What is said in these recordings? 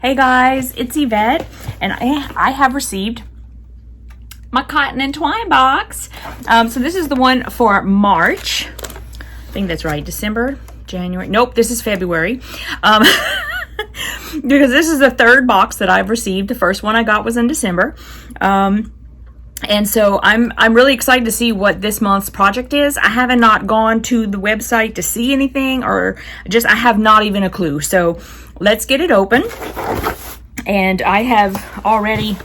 Hey guys, it's Yvette, and I have received my cotton and twine box. So this is the one for March. I think that's right. December, January. Nope, this is February. Because this is the third box that I've received. The first one I got was in December. And so I'm really excited to see what this month's project is. I haven't not gone to the website to see anything, or just I have not even a clue. So let's get it open. And I have already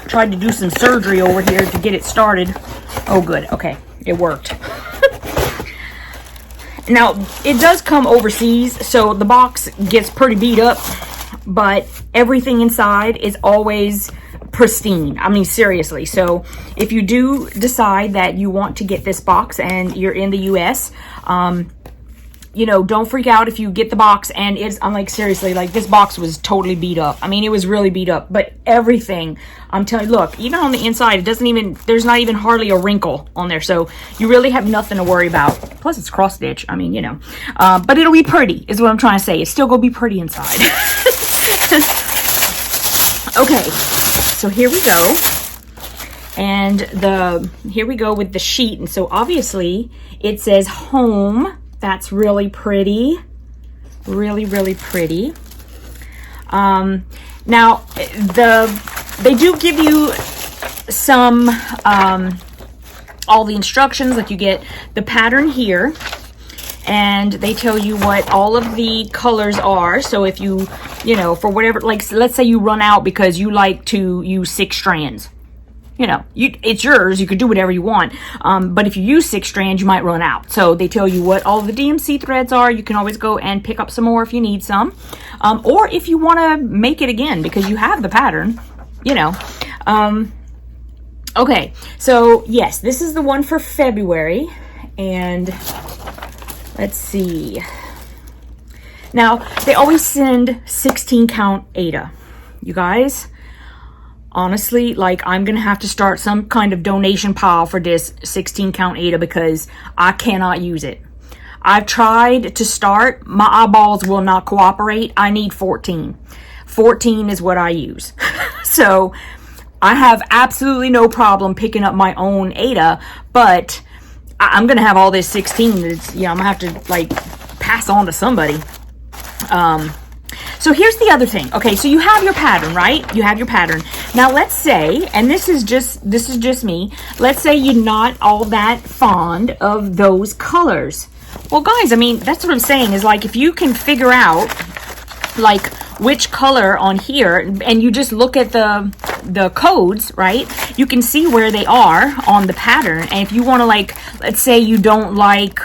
tried to do some surgery over here to get it started. Oh good, okay, it worked. Now it does come overseas, so the box gets pretty beat up, but everything inside is always pristine. I mean, seriously. So if you do decide that you want to get this box and you're in the US, you know, don't freak out if you get the box and I'm like, seriously, like this box was totally beat up. I mean, it was really beat up, but everything, I'm telling you, look, even on the inside, it doesn't even, there's not even hardly a wrinkle on there. So you really have nothing to worry about. Plus it's cross stitch. I mean, you know, but it'll be pretty is what I'm trying to say. It's still gonna be pretty inside. Okay. So here we go, and here we go with the sheet. And so obviously it says home. That's really pretty, really, really pretty. Now they do give you some all the instructions. Like you get the pattern here, and they tell you what all of the colors are. So if you know, for whatever, like let's say you run out because you like to use 6 strands, you know, it's yours, you could do whatever you want. But if you use 6 strands, you might run out. So they tell you what all the DMC threads are. You can always go and pick up some more if you need some. Or if you want to make it again because you have the pattern, you know. Okay, so yes, this is the one for February. And let's see. Now, they always send 16 count Aida. You guys, honestly, like I'm going to have to start some kind of donation pile for this 16 count Aida because I cannot use it. I've tried to start. My eyeballs will not cooperate. I need 14. 14 is what I use. So I have absolutely no problem picking up my own Aida, but I'm going to have all this 16. That's, yeah, I'm going to have to like pass on to somebody. So here's the other thing. Okay, so you have your pattern, right? You have your pattern. Now let's say, and this is just me, let's say you're not all that fond of those colors. Well guys, I mean, that's what I'm saying is like if you can figure out like which color on here and you just look at the codes, right? You can see where they are on the pattern. And if you want to like, let's say you don't like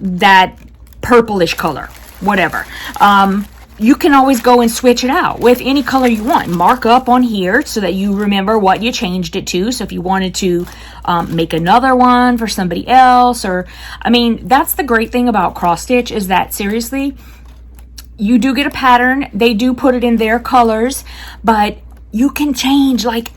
that purplish color, whatever, you can always go and switch it out with any color you want. Mark up on here so that you remember what you changed it to. So if you wanted to make another one for somebody else, or I mean, that's the great thing about cross stitch is that seriously, you do get a pattern. They do put it in their colors, but you can change like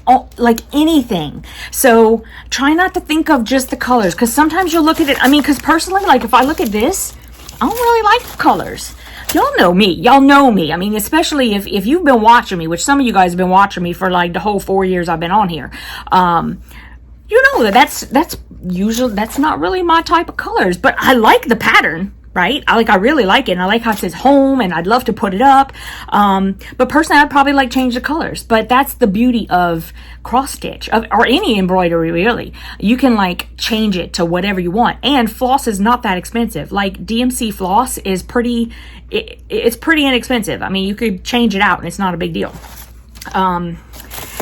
anything. So try not to think of just the colors, because sometimes you'll look at it. I mean, because personally, like if I look at this, I don't really like the colors. Y'all know me. Y'all know me. I mean, especially if you've been watching me, which some of you guys have been watching me for like the whole 4 years I've been on here. You know that's usually, that's not really my type of colors, but I like the pattern, right? I really like it. And I like how it says home, and I'd love to put it up. But personally, I'd probably like change the colors. But that's the beauty of cross stitch or any embroidery, really. You can like change it to whatever you want. And floss is not that expensive. Like DMC floss is pretty, it's pretty inexpensive. I mean, you could change it out and it's not a big deal.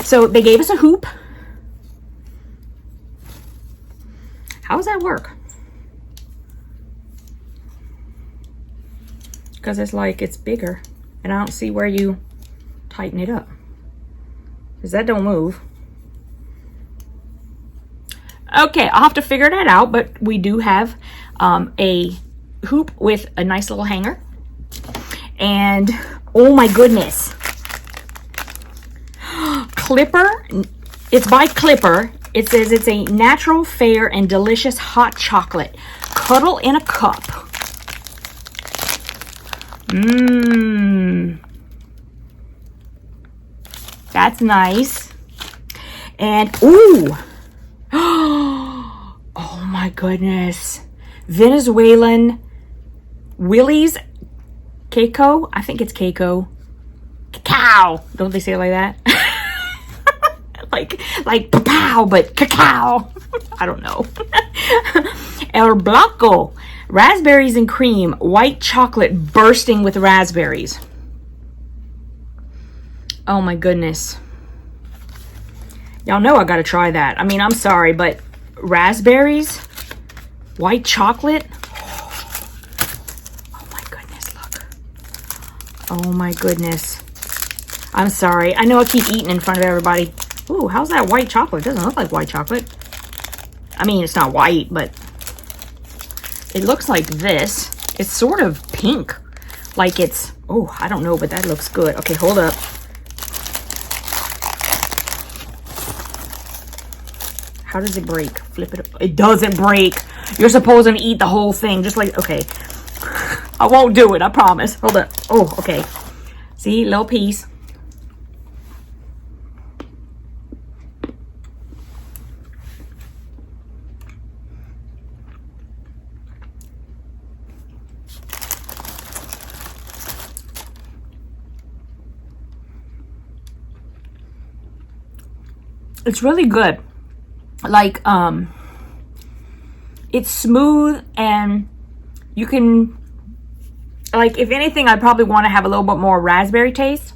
So they gave us a hoop. How does that work? Because it's like it's bigger and I don't see where you tighten it up, because that don't move. Okay, I'll have to figure that out, but we do have a hoop with a nice little hanger. And oh my goodness, Clipper, it's by Clipper. It says it's a natural, fair, and delicious hot chocolate. Cuddle in a cup. That's nice. And, ooh. Oh my goodness. Venezuelan Willie's Keiko. I think it's Keiko. Cacao. Don't they say it like that? like cacao, but cacao. I don't know. El Blanco. Raspberries and cream. White chocolate bursting with raspberries. Oh my goodness. Y'all know I gotta try that. I mean, I'm sorry, but raspberries, white chocolate. Oh my goodness, look. Oh my goodness. I'm sorry. I know I keep eating in front of everybody. Ooh, how's that white chocolate? It doesn't look like white chocolate. I mean, it's not white, but it looks like this. It's sort of pink. Like it's, oh, I don't know, but that looks good. Okay, hold up. How does it break? Flip it. It doesn't break. You're supposed to eat the whole thing. Just like, okay. I won't do it. I promise. Hold up. Oh, okay. See, little piece. It's really good. Like, it's smooth, and you can, like, if anything, I probably want to have a little bit more raspberry taste.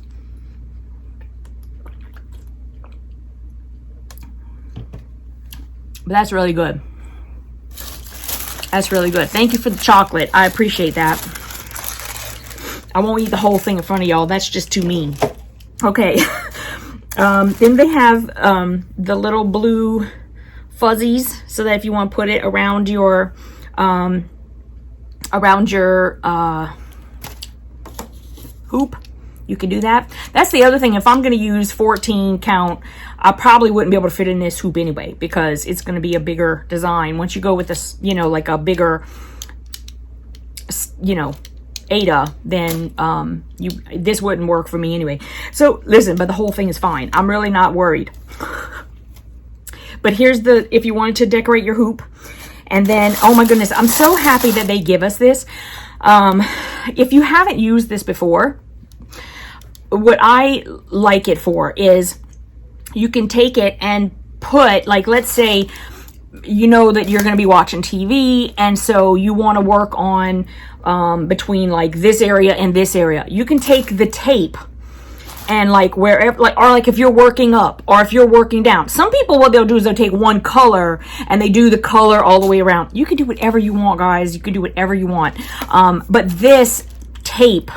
But that's really good. That's really good. Thank you for the chocolate. I appreciate that. I won't eat the whole thing in front of y'all. That's just too mean. Okay. Then they have the little blue fuzzies, so that if you want to put it around your hoop, you can do that. That's the other thing. If I'm going to use 14 count, I probably wouldn't be able to fit in this hoop anyway, because it's going to be a bigger design. Once you go with this, you know, like a bigger, you know, Ada, then this wouldn't work for me anyway. So listen, but the whole thing is fine. I'm really not worried. But here's the, if you wanted to decorate your hoop. And then, oh my goodness, I'm so happy that they give us this. If you haven't used this before, what I like it for is you can take it and put, like, let's say, you know that you're going to be watching TV, and so you want to work on between like this area and this area. You can take the tape and like wherever, like, or like if you're working up or if you're working down. Some people, what they'll do is they'll take one color and they do the color all the way around. You can do whatever you want, guys. You can do whatever you want. But this tape,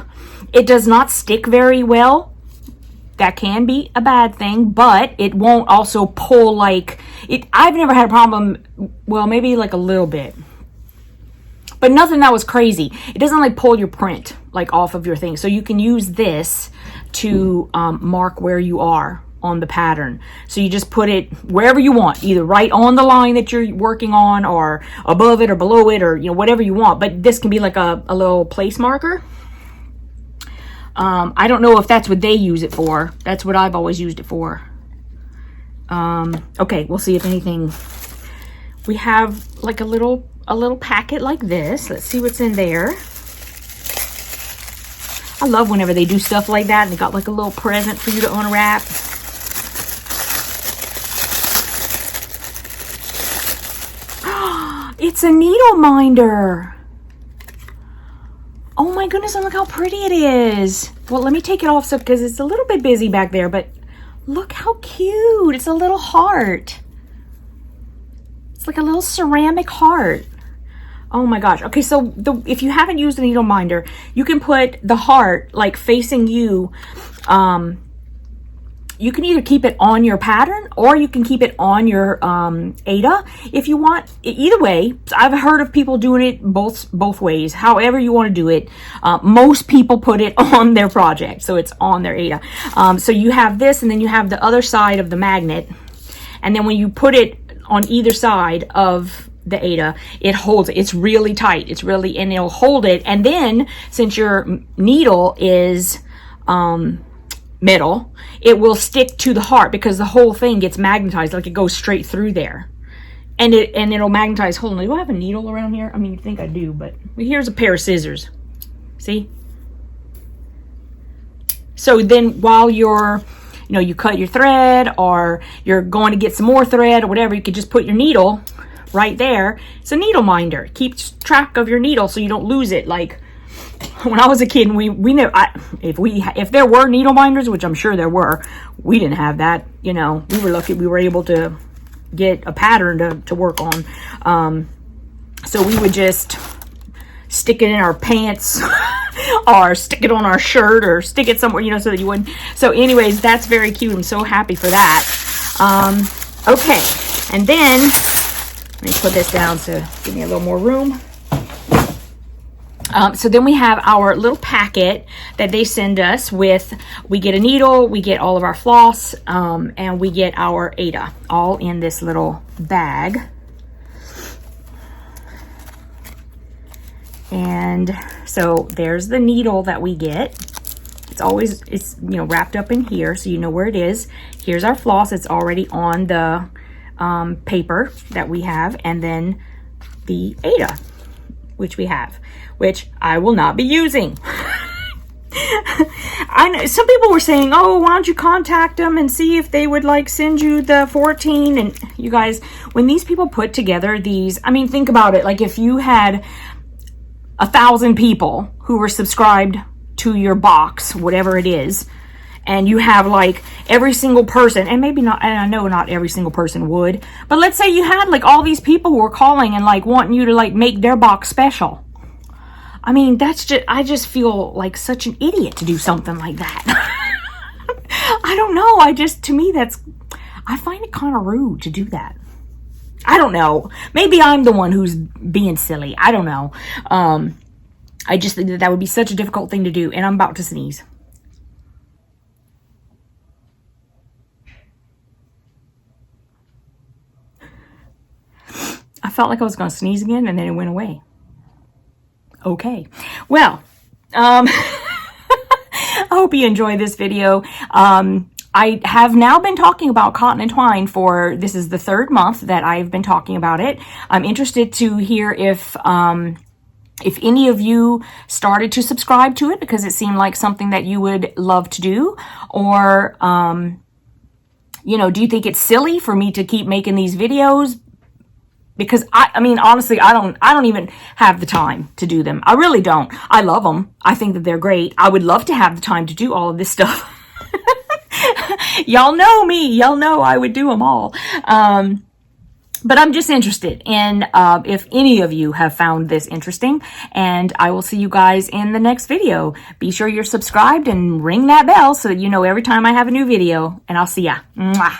it does not stick very well. That can be a bad thing, but it won't also pull like it. I've never had a problem. Well, maybe like a little bit, but nothing that was crazy. It doesn't like pull your print like off of your thing. So you can use this to mark where you are on the pattern. So you just put it wherever you want, either right on the line that you're working on or above it or below it, or, you know, whatever you want. But this can be like a little place marker. I don't know if that's what they use it for. That's what I've always used it for. Okay, we'll see if anything. We have like a little packet like this. Let's see what's in there. I love whenever they do stuff like that and they got like a little present for you to unwrap. It's a needle minder. Oh my goodness, and look how pretty it is. Well, let me take it off so because it's a little bit busy back there, but look how cute. It's a little heart. It's like a little ceramic heart. Oh my gosh. Okay, so if you haven't used a needle minder, you can put the heart like facing you. You can either keep it on your pattern or you can keep it on your Ada if you want. Either way, I've heard of people doing it both ways. However you want to do it. Most people put it on their project, so it's on their Ada. So you have this, and then you have the other side of the magnet. And then when you put it on either side of the Ada, it holds it. It's really tight. It's really, and it'll hold it. And then since your needle is metal, it will stick to the heart because the whole thing gets magnetized, like it goes straight through there. And it'll magnetize. Hold on, do I have a needle around here? I mean, you think I do, but here's a pair of scissors. See? So then while you're, you know, you cut your thread or you're going to get some more thread or whatever, you could just put your needle right there. It's a needle minder. It keeps track of your needle so you don't lose it. Like when I was a kid, we never, if there were needle minders, which I'm sure there were, we didn't have that. You know, we were lucky we were able to get a pattern to work on. So we would just stick it in our pants or stick it on our shirt or stick it somewhere, you know, so that you wouldn't. So anyways, that's very cute. I'm so happy for that. Okay, and then let me put this down to give me a little more room. So then we have our little packet that they send us with. We get a needle, we get all of our floss, and we get our Aida all in this little bag. And so there's the needle that we get. It's you know, wrapped up in here so you know where it is. Here's our floss. It's already on the paper that we have, and then the Aida, which we have, which I will not be using. I know some people were saying, oh, why don't you contact them and see if they would like send you the 14. And you guys, when these people put together these, I mean, think about it. Like if you had 1,000 people who were subscribed to your box, whatever it is, and you have like every single person, and maybe not, and I know not every single person would, but let's say you had like all these people who were calling and like wanting you to like make their box special. I mean, that's just, I just feel like such an idiot to do something like that. I don't know. To me, I find it kind of rude to do that. I don't know. Maybe I'm the one who's being silly. I don't know. I just think that would be such a difficult thing to do, and I'm about to sneeze. I felt like I was going to sneeze again, and then it went away. Okay. Well, I hope you enjoy this video. I have now been talking about cotton and twine this is the 3rd month that I've been talking about it. I'm interested to hear if any of you started to subscribe to it because it seemed like something that you would love to do, or, you know, do you think it's silly for me to keep making these videos? Because I mean, honestly, I don't even have the time to do them. I really don't. I love them. I think that they're great. I would love to have the time to do all of this stuff. Y'all know me. Y'all know I would do them all. But I'm just interested in if any of you have found this interesting, and I will see you guys in the next video. Be sure you're subscribed and ring that bell so that you know every time I have a new video, and I'll see ya. Mwah.